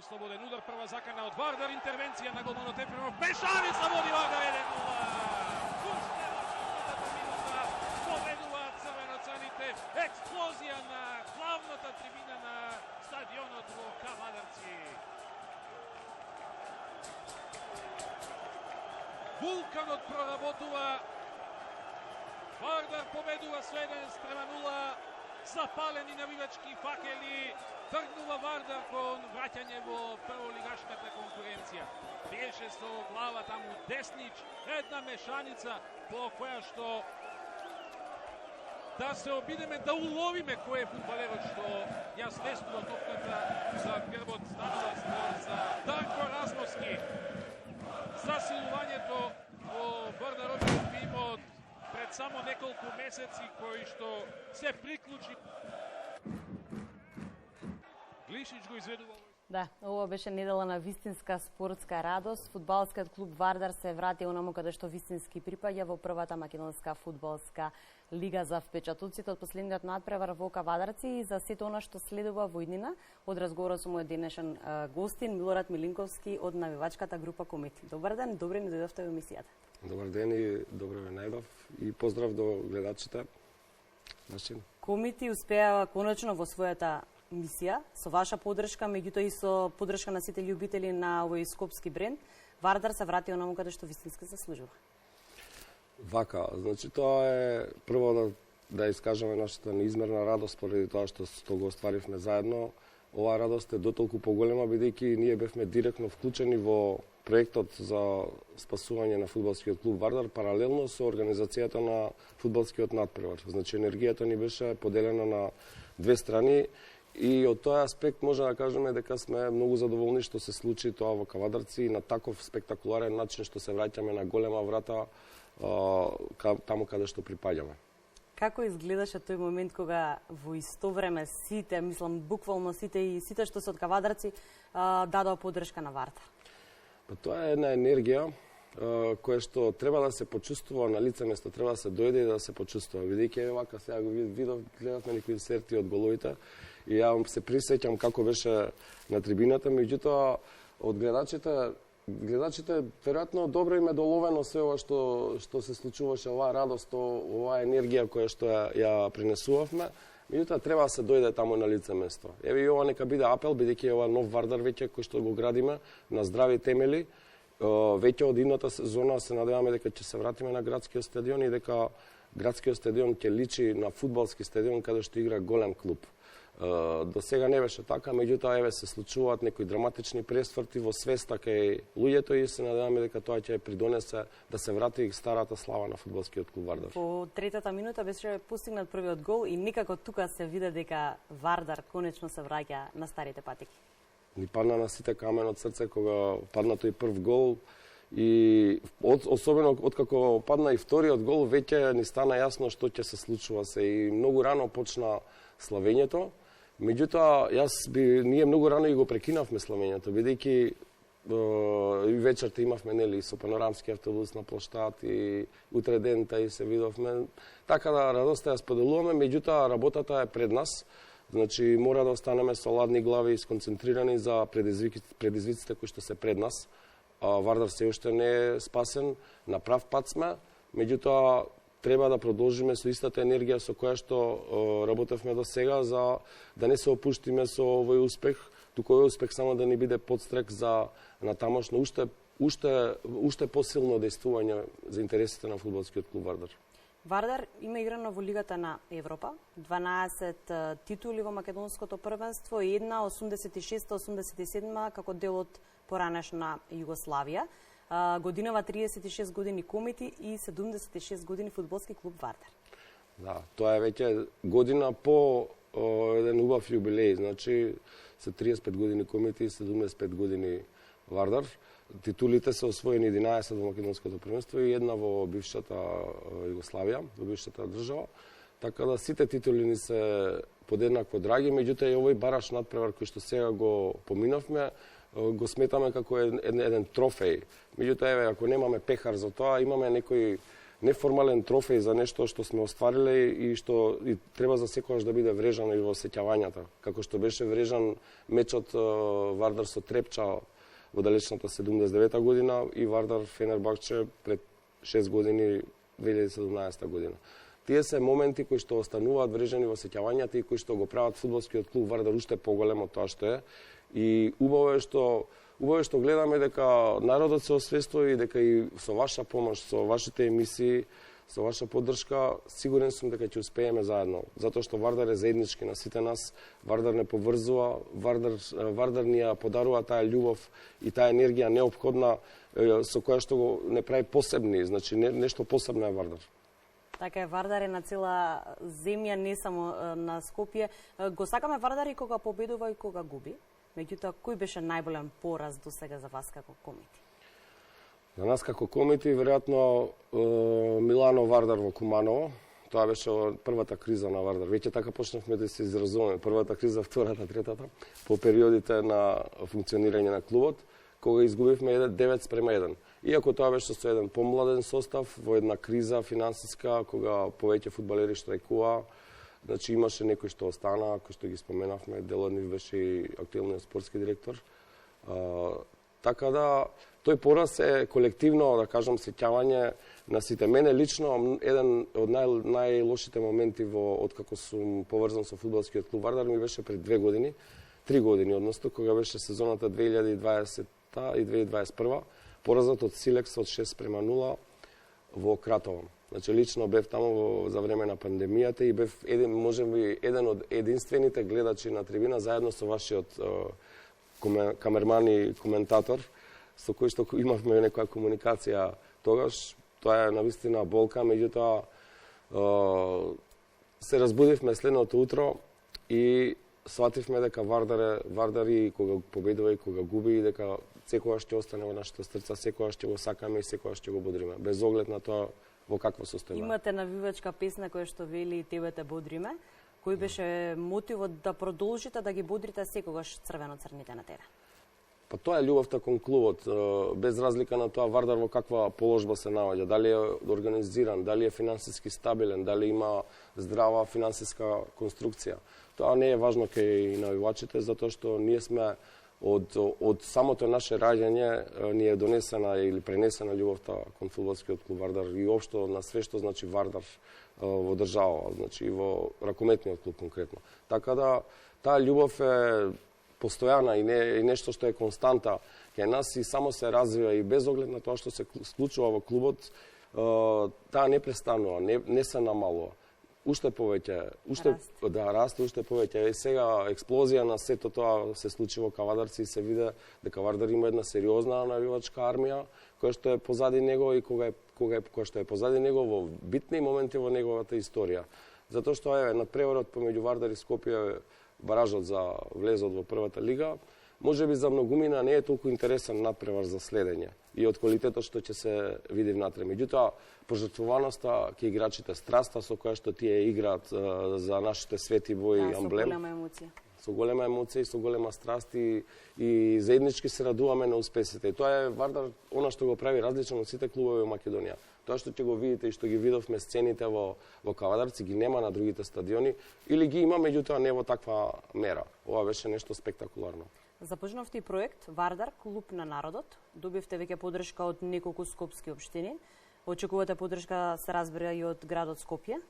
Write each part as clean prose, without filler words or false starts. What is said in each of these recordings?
Овој слободен удар, прва закана од Вардар, интервенција на голманот Ефремов, Пешаница води Вардар 1-0. Уште во 4-та минута победуваат црвеноцрвените, експлозија на главната трибина на стадионот во Кавадарци. Вулканот проработува, Вардар победува со 1-0, запалени навивачки факели, тргнува Вардар кон враќање во прволигашката конкуренција. Беше со глава таму деснич, една мешаница по која што да се обидеме да уловиме кој е фудбалерот што ја слестува топката за грбот станува створ за Дарко Разновски. Засилувањето во Вардаровиот тимот пред само неколку месеци кои што се приклучи. Глишич го изведува. Да, ова беше недела на вистинска спортска радост. Фудбалскиот клуб Вардар се врати онаму каде што вистински припаѓа во првата македонска фудбалска лига. За впечатоците од последниот надпревар во Кавадарци и за сето она што следува во иднина, од разговорот со мојот денешен гостин Милорад Милинковски од навивачката група Комити. Добар ден, добре ни дојдовте во емисијата. Добар ден и добро ве најдов и поздрав до гледачите. Комити успеа конечно во својата мисија, со ваша поддршка, меѓутоа и со поддршка на сите љубители на овој скопски бренд, Вардар се врати онаму каде што вистински заслужува. Вака, значи тоа е прво да искажеме нашата неизмерна радост поради тоа што го остваривме заедно. Оваа радост е дотолку поголема бидејќи ние бевме директно вклучени во проектот за спасување на фудбалскиот клуб Вардар паралелно со организацијата на фудбалскиот надпревар. Значи енергијата ни беше поделена на две страни. И од тој аспект може да кажеме дека сме многу задоволни што се случи тоа во Кавадарци и на таков спектакуларен начин што се враќаме на голема врата таму каде што припаѓаме. Како изгледаше тој момент кога во исто време сите, мислам буквално сите и сите што се од Кавадарци дадоа поддршка на Вардар? Па тоа е една енергија која што треба да се почувствува на лице место, треба да се дојде и да се почувствува. Видејќи вака сега го видов, гледавме некои серти од головите и ја се присеќам како беше на трибината, меѓутоа од гледачите веројатно добро им е доловено се ова што се случуваше, оваа радост, оваа енергија која што ја пренесувавме, меѓутоа треба да се дојде таму на лице место. Еве и ова нека биде апел, бидејќи ова нов Вардар веќе кој што го градиме на здрави темели. Веќе од идната сезона се надеваме дека ќе се вратиме на градскиот стадион и дека градскиот стадион ќе личи на фудбалски стадион каде што игра голем клуб. До сега не беше така, меѓутоа еве се случуваат некои драматични пресврти во свеста кај луѓето и се надеваме дека тоа ќе придонесе да се врати старата слава на фудбалскиот клуб Вардар. По третата минута беше постигнат првиот гол и никако тука се виде дека Вардар конечно се враќа на старите патеки. Ни падна на сите камен од срце кога падна тој прв гол и особено откако падна и вториот гол веќе ни стана јасно што ќе се случува се и многу рано почна славењето. Меѓутоа ние многу рано и го прекинавме славењето бидејќи и вечерта имавме нели со панорамски автобус на плоштад и утре дента и се видовме. Така да радоста ја споделуваме, меѓутоа работата е пред нас. Значи, мора да останеме со ладни глави и сконцентрирани за предизвиците кои што се пред нас. Вардар се уште не е спасен, на прав пат сме, меѓутоа треба да продолжиме со истата енергија со која што работевме до сега за да не се опуштиме со овој успех, туку овој успех само да ни биде подстрек за натамошно уште посилно дејствување за интересите на фудбалскиот клуб Вардар. Вардар има играно во Лигата на Европа, 12 титули во македонското првенство и една 86-87 како дел од поранешна Југославија. Годинава 36 години Комити и 76 години фудбалски клуб Вардар. Да, тоа е веќе година по еден убав јубилеј, значи се 35 години Комити и 75 години Вардар. Титулите се освоени 11 во македонското првенство и една во бившата Југославија, во бившата држава. Така да сите титули ни се подеднакво драги, меѓутоа и овој бараш надпревар кој што сега го поминавме, го сметаме како еден трофеј. Меѓутоа еве ако немаме пехар за тоа, имаме некои неформален трофеј за нешто што сме оствариле и што и треба за секогаш да биде врежан и во сеќавањата. Како што беше врежан мечот Вардар со Трепча во далечната 79 година и Вардар Фенербахче пред 6 години 2017 година. Тие се моменти кои што остануваат врежани во сеќавањата и кои што го прават фудбалскиот клуб Вардар уште поголем од тоа што е. И убаво е што гледаме дека народот се освестува и дека и со ваша помош, со вашите емисии, со ваша поддршка, сигурен сум дека ќе успееме заедно. Затоа што Вардар е заеднички на сите нас, Вардар не поврзува, Вардар ни ја подарува таа љубов и таа енергија неопходна со која што го не прави посебни, значи нешто посебно е Вардар. Така е, Вардар е на цела земја, не само на Скопје. Го сакаме Вардар и кога победува и кога губи. Меѓутоа, кој беше најголем пораз до сега за вас како комити? За нас како комити, веројатно Милано Вардар во Куманово. Тоа беше првата криза на Вардар. Веќе така почнавме да се изразуваме. Првата криза, втората, третата, по периодите на функционирање на клубот, кога изгубивме 9:1. Иако тоа беше со еден помладен состав, во една криза финансиска, кога повеќе фудбалери штрајкуваа, значи имаше некои што остана, кои што ги споменавме, дел од нив беше и актуелниот спортски директор. Така да, тој пораз е колективно, да кажам, сеќавање на сите. Мене лично, еден од најлошите моменти откако сум поврзан со фудбалскиот клуб Вардар ми беше пред 2 години, 3 години, односно, кога беше сезоната 2020 и 2021, поразот од Силекс од 6:0 во Кратово. Значи, лично бев таму за време на пандемијата и бев можеби еден од единствените гледачи на трибина заедно со вашиот камерман и коментатор, со кој што имавме некоја комуникација тогаш. Тоа е навистина болка, меѓутоа се разбудивме следното утро и свативме дека Вардар и кога победува и кога губи и дека секогаш ќе остане во нашите срца, секогаш ќе го сакаме и секогаш ќе го бодриме, без оглед на тоа во каква состојба. Имате навивачка песна која што вели тебе те бодриме. Кој беше мотивот да продолжите да ги бодрите секогаш црвено-црните на терен? Па тоа е љубовта кон клубот, без разлика на тоа Вардар во каква положба се наоѓа, дали е организиран, дали е финансиски стабилен, дали има здрава финансиска конструкција. Тоа не е важно кај навивачите, затоа што ние сме од самото наше раѓање ни е донесена или пренесена љубовта кон фудбалскиот клуб Вардар и општо на све што значи Вардар во држава, значи и во ракометниот клуб конкретно. Така да таа љубов е постојана и нешто што е константа кај нас и само се развива и без оглед на тоа што се случува во клубот, таа не престанува, не се намалува. Уште повеќе, расте уште повеќе. И сега експлозија на сето тоа се случи во Кавадарци и се виде дека Вардар има една сериозна навивачка армија која што е позади него и која што е позади него во битни моменти во неговата историја. Затоа што е надпреварот помеѓу Вардар и Скопје, баражот за влезот во првата лига, можеби за многумина не е толку интересен надпревар за следење и од квалитетот што ќе се види внатре. Меѓутоа, пожртвуваноста ке играчите, страста со која што тие играат за нашите свети бои и амблем. Со голема емоција. Со голема емоција и со голема страст и заеднички се радуваме на успесите. И тоа е Вардар, она што го прави различно од сите клубови во Македонија. Тоа што ќе го видите и што ги видовме сцените во Кавадарци ги нема на другите стадиони или ги има, меѓутоа не во таква мера. Ова беше нешто спектакуларно. Започнавте и проект Вардар, клуб на народот. Добивте веќе поддршка од неколку скопски општини. Очекувате поддршка, се разбира, и од градот Скопје?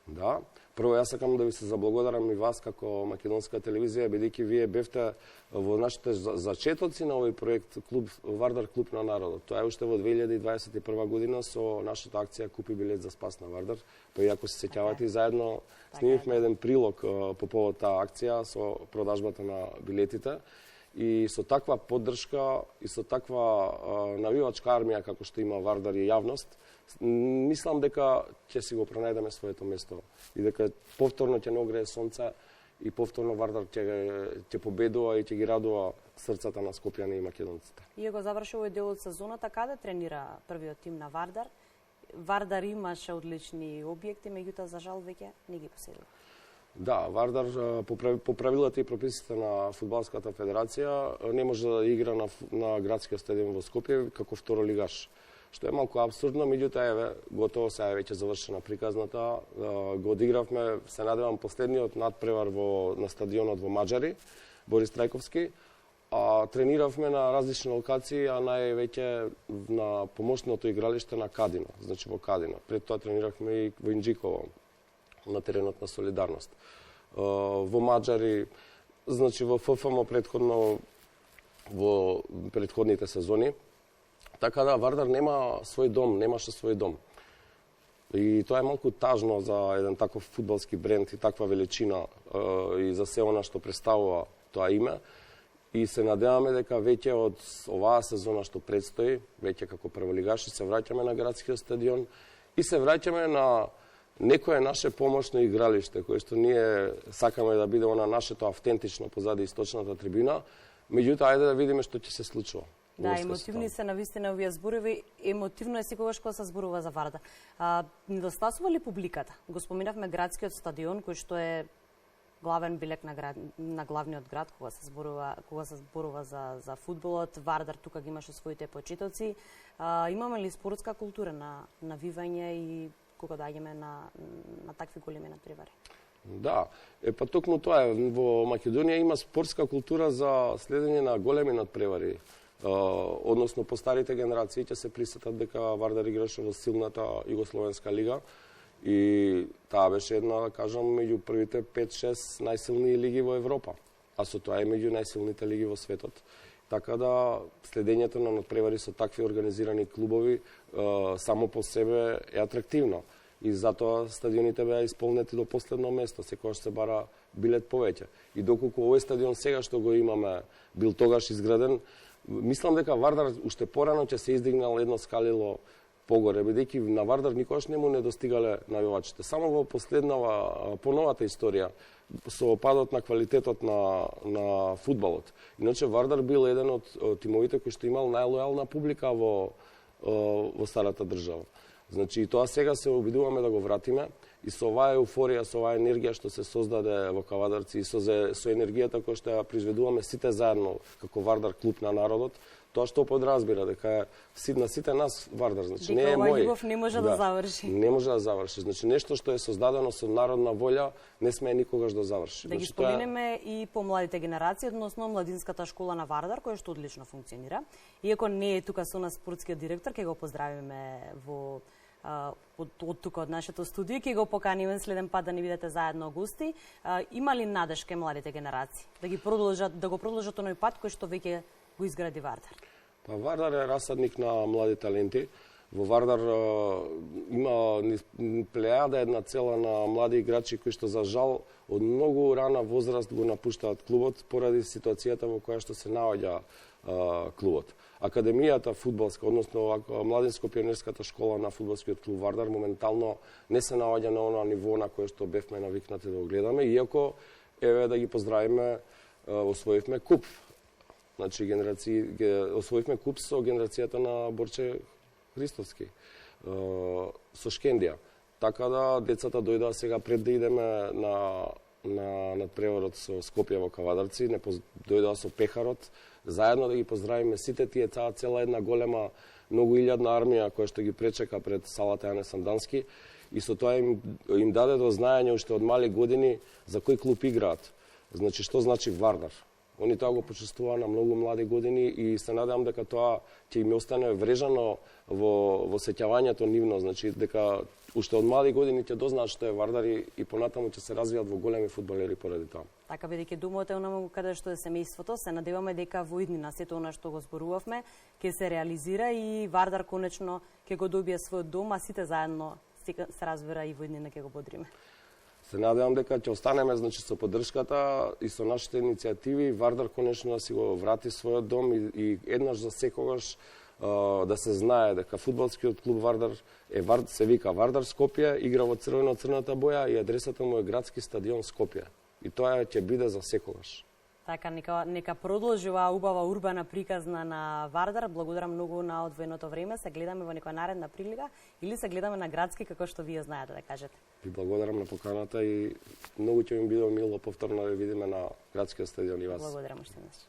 Да. Прво, јас сакам да ви се заблагодарам и вас како македонска телевизија, бидејќи вие бевте во нашите зачетоци на овој проект Вардар, клуб на народот. Тоа е уште во 2021 година со нашата акција Купи билет за спас на Вардар. Па и ако се сеќавате, заедно снимивме еден прилог по повод таа акција со продажбата на билетите. И со таква поддршка и со таква навивачка армија како што има Вардар и јавност, мислам дека ќе си го пронајдеме своето место и дека повторно ќе нагрее сонце и повторно Вардар ќе победува и ќе ги радува срцата на скопјани и македонците. Иако заврши овој дел од сезоната, каде тренира првиот тим на Вардар? Вардар имаше одлични објекти, меѓутоа за жал веќе не ги поседува. Да, Вардар по правилата и прописите на Фудбалската федерација не може да игра на градскиот стадион во Скопје како второлигаш. што е малку апсурдно, меѓутоа еве готово сега е веќе завршена приказната. Го одигравме, се надевам, последниот надпревар на стадионот во Маџари, Борис Трајковски. Трениравме на различни локации, а највеќе на помошното игралиште на Кадино, значи во Кадино. Пред тоа тренирахме и во Инџиково, на теренот на Солидарност. Во Маџари, значи во ФФМ предходно во предходните сезони. Така да Вардар нема свој дом, немаше свој дом. И тоа е малку тажно за еден таков фудбалски бренд и таква величина и за се она што представува тоа име. И се надеваме дека веќе од оваа сезона што предстои, веќе како прволигаши, се враќаме на градскиот стадион и се враќаме на некое наше помошно игралиште, кое што ние сакаме да биде она нашето автентично позади источната трибина. Меѓутоа, ајде да видиме што ќе се случува. Да, емотивни се навистина овие зборови. Емотивно е секогаш кога се зборува за Вардар. Недостасува ли публиката? Го споменавме градскиот стадион, кој што е главен билек на главниот град кога се зборува за фудбалот. Вардар тука ги имаше своите почитоци. Имаме ли спортска култура на навивање и кога доаѓаме на такви големи надпревари? Да, па токму тоа е. Во Македонија има спортска култура за следење на големи надпревари. Односно, по старите генерации ќе се присетат дека Вардар играше во силната Југословенска лига и таа беше една, да кажам, меѓу првите 5-6 најсилни лиги во Европа, а со тоа и меѓу најсилните лиги во светот. Така да следењето на надпревари со такви организирани клубови само по себе е атрактивно. И затоа стадионите беа исполнети до последно место, секогаш се бара билет повеќе. И доколку овој стадион сега што го имаме бил тогаш изграден, мислам дека Вардар уште порано ќе се издигнал едно скалило погоре, бидејќи на Вардар никогаш не му недостигале навивачите. Само во поновата историја, со падот на квалитетот на фудбалот. Иначе Вардар бил еден од тимовите кои што имал најлојална публика во старата држава. Значи, и тоа сега се обидуваме да го вратиме и со оваа еуфорија, со оваа енергија што се создаде во Кавадарци и со енергијата која што ја произведуваме сите заедно како Вардар клуб на народот, тоа што подразбира дека на сите нас Вардар, значи не е мој. Дека љубов не може да заврши. Не може да заврши. Значи нешто што е создадено со народна волја не смее никогаш да заврши. Да ги споменеме и помладите генерации, односно младинската школа на Вардар која што одлично функционира. Иако не е тука со нас спортскиот директор, ќе го поздравиме од тука од нашето студио, ќе го поканиме следен пат да ни бидете заедно гости. Има ли надеж кај младите генерации да го продолжат оној пат кој што веќе го изгради Вардар? Па Вардар е расадник на млади таленти. Во Вардар има плејада една цела на млади играчи кои што за жал од многу рана возраст го напуштаат клубот поради ситуацијата во која што се наоѓа клубот. Академијата фудбалска, односно младинско-пионерската школа на фудбалскиот клуб Вардар моментално не се наоѓа на оно ниво на кое што бевме навикнати да го гледаме, иако еве да ги поздравиме, освоивме куп. Значи освоивме куп со генерацијата на Борче Христовски, со Шкендија. Така да децата дојдоа сега пред да идеме на надпреварот со Скопје во Кавадарци, дојдоа со Пехарот, заедно да ги поздравиме сите тие, цела една голема, многу илјадна армија која што ги пречека пред салата Јане Сандански и со тоа им даде до знаење уште од мали години за кој клуб играат. Значи, што значи Вардар? Они тоа го почувствуваа на многу млади години и се надевам дека тоа ќе им остане врежано во сеќавањето нивно, значи дека уште од млади години ќе дознаат што е Вардар и понатаму ќе се развијат во големи фудбалери поради тоа. Така, бидејќи домот е онаму каде што е семејството, се надеваме дека во иднина сето она што го зборувавме ќе се реализира и Вардар конечно ќе го добие својот дом, а сите заедно се разбира и во иднина ќе го бодриме. Се надевам дека ќе останеме, значи, со поддршката и со нашите иницијативи, Вардар конечно да си го врати својот дом и еднаш за секогаш да се знае дека фудбалскиот клуб Вардар се вика Вардар Скопје, игра во црвено-црната боја и адресата му е градски стадион Скопје. И тоа ќе биде за секогаш. Така, нека продолжи оваа убава урбана приказна на Вардар. Благодарам многу на одвоеното време. Се гледаме во некоја наредна прилика или се гледаме на градски, како што вие знаете да кажете. Ви благодарам на поканата и многу ќе ми биде мило повторно да видиме на градскиот стадион и вас. Благодарам уште еднаш.